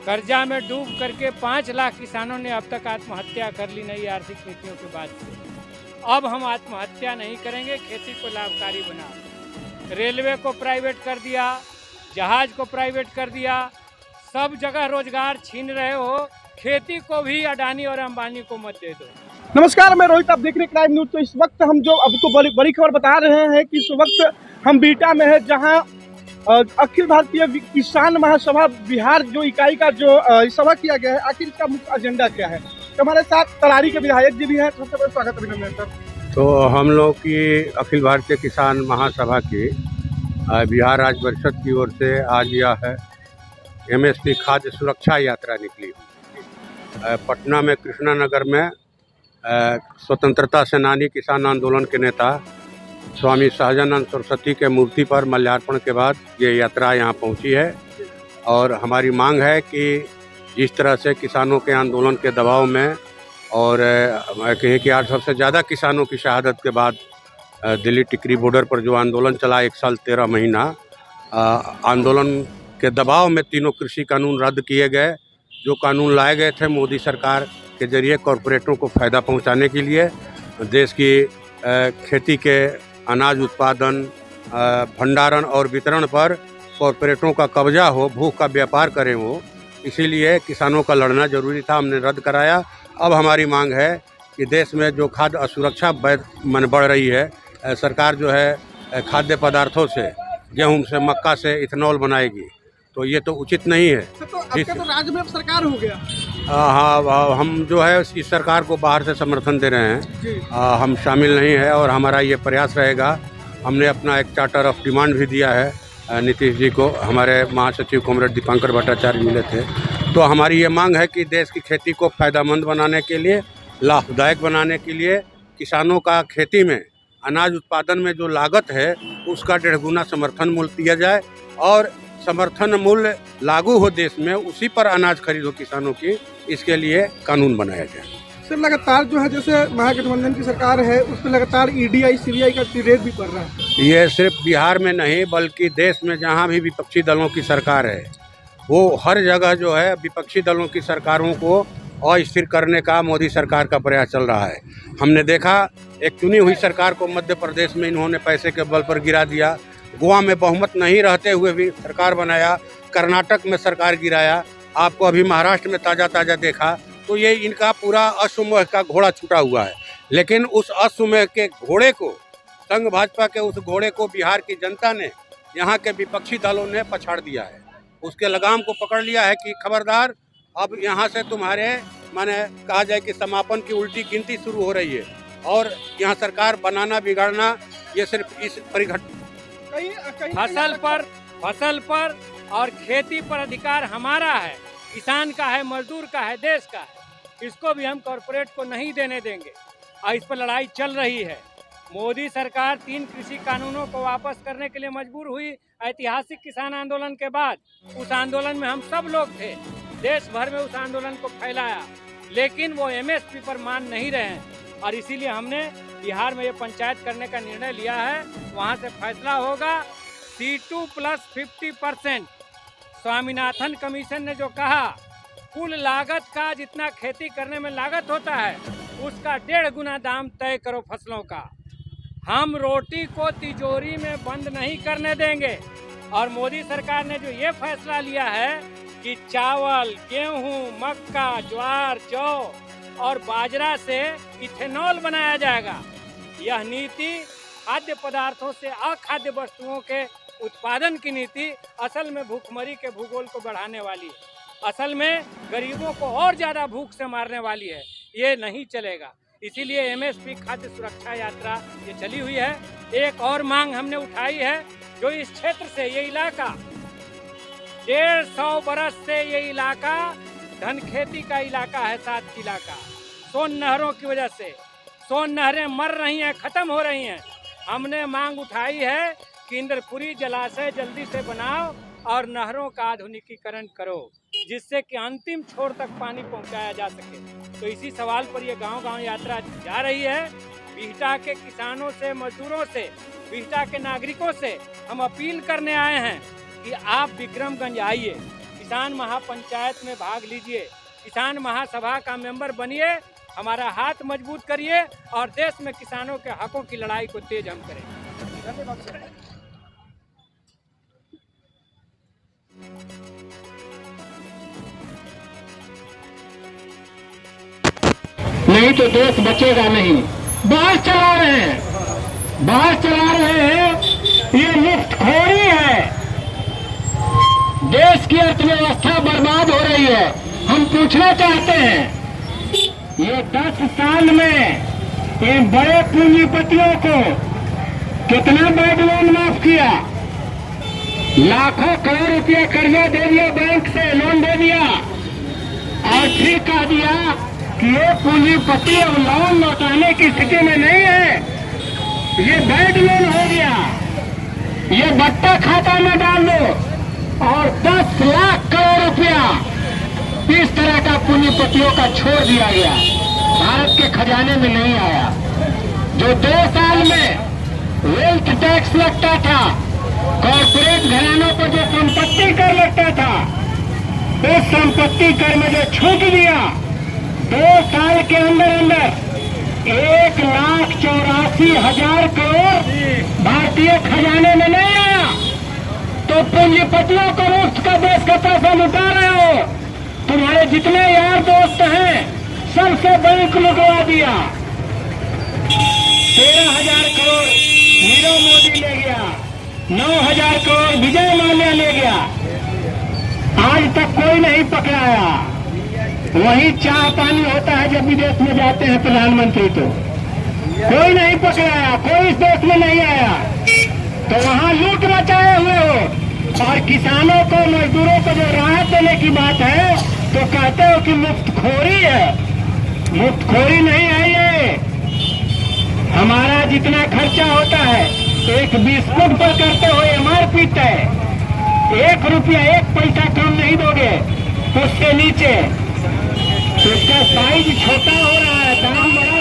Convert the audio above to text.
कर्जा में डूब करके 5 लाख किसानों ने अब तक आत्महत्या कर ली नई आर्थिक नीतियों के बाद से। अब हम आत्महत्या नहीं करेंगे, खेती को लाभकारी बना। रेलवे को प्राइवेट कर दिया, जहाज को प्राइवेट कर दिया, सब जगह रोजगार छीन रहे हो, खेती को भी अडानी और अंबानी को मत दे दो। नमस्कार, मैं रोहित, आप देख रहे हैं क्राइम न्यूज। तो इस वक्त हम जो आपको बड़ी खबर बता रहे हैं कि इस वक्त हम बीटा में है, जहां अखिल भारतीय किसान महासभा बिहार जो इकाई का जो सभा किया गया है। आखिर इसका मुख्य एजेंडा क्या है? तो हमारे साथ तरारी के विधायक जी भी हैं। सबसे पहले स्वागत अभिनंदन सर। तो हम लोग की अखिल भारतीय किसान महासभा की बिहार राज्य परिषद की ओर से आज यह है MSP खाद्य सुरक्षा यात्रा निकली। पटना में कृष्णा नगर में स्वतंत्रता सेनानी किसान आंदोलन के नेता स्वामी सहजानंद सरस्वती के मूर्ति पर माल्यार्पण के बाद ये यात्रा यहाँ पहुँची है। और हमारी मांग है कि जिस तरह से किसानों के आंदोलन के दबाव में और कहे कि 800 से ज़्यादा किसानों की शहादत के बाद दिल्ली टिकरी बॉर्डर पर जो आंदोलन चला 1 साल 13 महीना, आंदोलन के दबाव में तीनों कृषि कानून रद्द किए गए। जो कानून लाए गए थे मोदी सरकार के जरिए कॉरपोरेटों को फ़ायदा पहुंचाने के लिए, देश की खेती के अनाज उत्पादन, भंडारण और वितरण पर कॉरपोरेटों का कब्जा हो, भूख का व्यापार करें वो, इसीलिए किसानों का लड़ना जरूरी था। हमने रद्द कराया। अब हमारी मांग है कि देश में जो खाद्य असुरक्षा बढ़ रही है, सरकार जो है खाद्य पदार्थों से, गेहूं से, मक्का से इथेनॉल बनाएगी, तो ये तो उचित नहीं है। तो आपका तो राज्य में अब सरकार हो गया। हाँ, हम जो है इस सरकार को बाहर से समर्थन दे रहे हैं। हम शामिल नहीं है और हमारा ये प्रयास रहेगा। हमने अपना एक चार्टर ऑफ डिमांड भी दिया है नीतीश जी को। हमारे महासचिव कॉमरेड दीपांकर भट्टाचार्य मिले थे। तो हमारी ये मांग है कि देश की खेती को फ़ायदेमंद बनाने के लिए, लाभदायक बनाने के लिए, किसानों का खेती में अनाज उत्पादन में जो लागत है उसका 1.5 गुना समर्थन मूल्य दिया जाए और समर्थन मूल्य लागू हो देश में, उसी पर अनाज खरीद हो किसानों की, इसके लिए कानून बनाया जाए। सर, लगातार जो है जैसे महागठबंधन की सरकार है उस पर लगातार EDI CBI का रेट भी पड़ रहा है। ये सिर्फ बिहार में नहीं बल्कि देश में जहाँ भी विपक्षी दलों की सरकार है, वो हर जगह जो है विपक्षी दलों की सरकारों को अस्थिर करने का मोदी सरकार का प्रयास चल रहा है। हमने देखा एक चुनी हुई सरकार को मध्य प्रदेश में इन्होंने पैसे के बल पर गिरा दिया, गोवा में बहुमत नहीं रहते हुए भी सरकार बनाया, कर्नाटक में सरकार गिराया, आपको अभी महाराष्ट्र में ताज़ा देखा। तो ये इनका पूरा असुमेह का घोड़ा छूटा हुआ है। लेकिन उस असुमेह के घोड़े को, संघ भाजपा के उस घोड़े को बिहार की जनता ने, यहाँ के विपक्षी दलों ने पछाड़ दिया है। उसके लगाम को पकड़ लिया है कि खबरदार, अब यहाँ से तुम्हारे माने कहा जाए कि समापन की उल्टी गिनती शुरू हो रही है और यहाँ सरकार बनाना बिगाड़ना ये सिर्फ इस फसल पर और खेती पर अधिकार हमारा है, किसान का है, मजदूर का है, देश का है। इसको भी हम कॉरपोरेट को नहीं देने देंगे और इस पर लड़ाई चल रही है। मोदी सरकार 3 कृषि कानूनों को वापस करने के लिए मजबूर हुई ऐतिहासिक किसान आंदोलन के बाद। उस आंदोलन में हम सब लोग थे, देश भर में उस आंदोलन को फैलाया, लेकिन वो MSP पर मान नहीं रहे हैं और इसीलिए हमने बिहार में ये पंचायत करने का निर्णय लिया है। वहाँ से फैसला होगा। C2 + 50%। स्वामीनाथन कमीशन ने जो कहा, कुल लागत का जितना खेती करने में लागत होता है उसका 1.5 गुना दाम तय करो फसलों का। हम रोटी को तिजोरी में बंद नहीं करने देंगे। और मोदी सरकार ने जो ये फैसला लिया है कि चावल, गेहूं, मक्का, ज्वार, जौ और बाजरा से इथेनॉल बनाया जाएगा, यह नीति खाद्य पदार्थों से अखाद्य वस्तुओं के उत्पादन की नीति असल में भूखमरी के भूगोल को बढ़ाने वाली है। असल में गरीबों को और ज़्यादा भूख से मारने वाली है। ये नहीं चलेगा। इसीलिए MSP खाद्य सुरक्षा यात्रा ये चली हुई है। एक और मांग हमने उठाई है, जो इस क्षेत्र से, ये इलाका 150 बरस से ये इलाका धनखेती का इलाका है, 7 जिला का। सोन नहरों की वजह से सोन नहरें मर रही हैं, ख़त्म हो रही हैं। हमने मांग उठाई है कि इंद्रपुरी जलाशय जल्दी से बनाओ और नहरों का आधुनिकीकरण करो, जिससे कि अंतिम छोर तक पानी पहुंचाया जा सके। तो इसी सवाल पर ये गांव-गांव यात्रा जा रही है। बिहटा के किसानों से, मजदूरों से, बिहटा के नागरिकों से हम अपील करने आए हैं कि आप विक्रमगंज आइए। इस किसान महापंचायत में भाग लीजिए, किसान महासभा का मेंबर बनिए, हमारा हाथ मजबूत करिए और देश में किसानों के हकों की लड़ाई को तेज हम करें। नहीं तो देश बचेगा नहीं। बाहर चला रहे हैं, बाहर चला रहे हैं, ये मुफ्तखोरी है। देश की अर्थव्यवस्था बर्बाद हो रही है। हम पूछना चाहते हैं, ये 10 साल में इन बड़े पूंजीपतियों को कितना बैड लोन माफ किया? लाखों करोड़ रुपया कर्जा दे दिया, बैंक से लोन दे दिया और फिर कह दिया कि ये पूंजीपति अब लोन लौटाने की स्थिति में नहीं है, ये बैड लोन हो गया, ये बट्टा खाता में डाल दो और 10 लाख करोड़ रुपया इस तरह का पूंजीपतियों का छोड़ दिया गया, भारत के खजाने में नहीं आया। जो 2 साल में वेल्थ टैक्स लगता था, कॉर्पोरेट घरानों पर जो संपत्ति कर लगता था, उस संपत्ति कर में जो छूट दिया, 2 साल के अंदर अंदर 1,84,000 करोड़ भारतीय खजाने में नहीं आया। तो पूंजीपतियों को मुफ्त का देश का पैसा लुटा रहे हो। तुम्हारे जितने यार दोस्त हैं सबसे बैंक लुटवा दिया। 13,000 करोड़ नीरव मोदी ले गया, 9,000 करोड़ विजय माल्या ले गया। आज तक कोई नहीं पकड़ाया। वही चाह पानी होता है जब विदेश में जाते हैं प्रधानमंत्री, तो कोई नहीं पकड़ाया, कोई इस देश में नहीं आया। तो वहाँ लूट मचाए हुए हो और किसानों को, मजदूरों को जो राहत देने की बात है तो कहते हो कि मुफ्तखोरी है। मुफ्तखोरी नहीं है ये। हमारा जितना खर्चा होता है एक बिस्कुट पर करते हो MRP तय, 1 रुपया 1 पैसा कम नहीं दोगे उससे नीचे। उसका साइज छोटा हो रहा है, दाम बड़ा